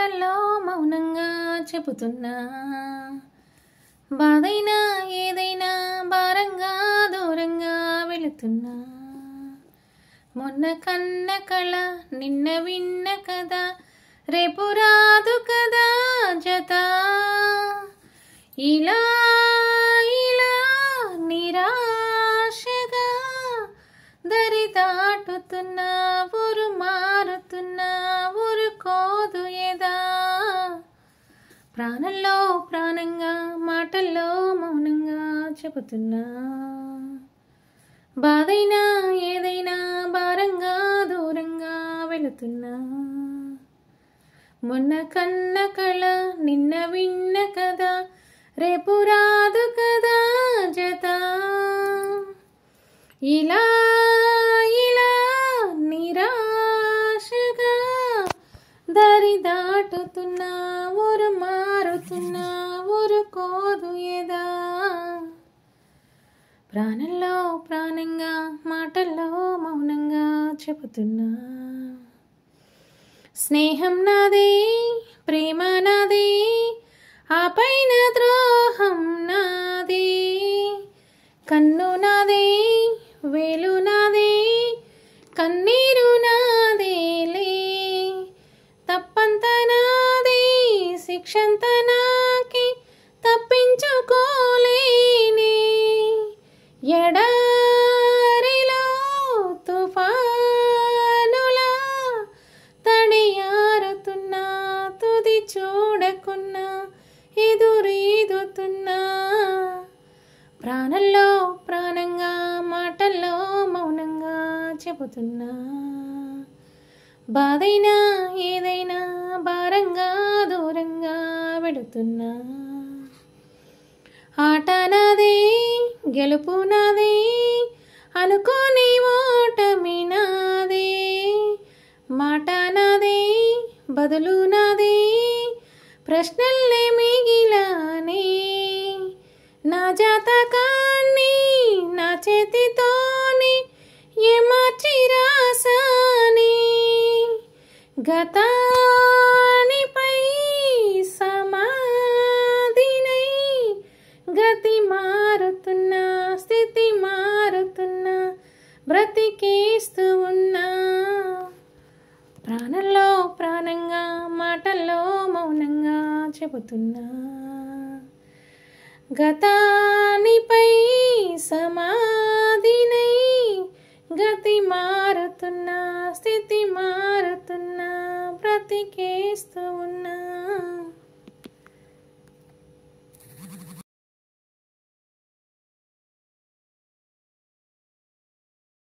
మాటల్లో మౌనంగా చెబుతున్నా, బాధైనా ఏదైనా భారంగా దూరంగా వెళుతున్నా. మొన్న కన్న కళ నిన్న విన్న కదా, రేపు రాదు కదా జత. ఇలా ఇలా నిరాశగా దరి దాటుతున్నా, ఊరు మారుతున్నా, ఊరుకోదు ఎదా. ప్రాణంలో ప్రాణంగా మాటల్లో మౌనంగా చెబుతున్నా, బాధైనా ఏదైనా భారంగా దూరంగా వెళుతున్నా. మొన్న కన్న కళ నిన్న విన్న కదా, రేపు రాదు కదా జత. ఇలా ఇలా నిరాశగా దరి దాటుతున్నా, ఊరు మారుతున్నా, ఊరుకోదు ఎదా. ప్రాణంలో ప్రాణంగా మాటల్లో మౌనంగా చెబుతున్నా, స్నేహం నాదే ప్రేమ నాదే, ఆ పైన ద్రోహం నాదే. కన్ను నాదే వేలు నాదే, కన్నీరు నాదేలే. తప్పంత నాదే శిక్షంత నాకే, తప్పించుకోలేనే. ఎడారిలో తుఫానులా తడియారుతున్నా, తుది చూడకున్నా ఎదురీదుతున్నా. ప్రాణంలో ప్రాణంగా మాటల్లో మౌనంగా చెబుతున్నా, బాధైనా ఏదైనా భారంగా దూరంగా వెళుతున్నా. ఆట నాదే గెలుపు నాదే, అనుకోని ఓటమి నాదే. మాట నాదే బదులు నాదే, ప్రశ్నల్లే మిగిలానే. నా జాతకాన్ని నా చేతితోనే ఏమార్చి రాసానే. గతానిపై సమాధినై గతి మారుతున్నా, స్థితి మారుతున్నా, బ్రతికేస్తూ ఉన్నా. ప్రాణంలో ప్రాణంగా మాటల్లో మౌనంగా చెబుతున్నా, గతానిపై సమాధినై గతి మారుతున్నా, స్థితి మారుతున్నా, బ్రతికేస్తూ ఉన్నా.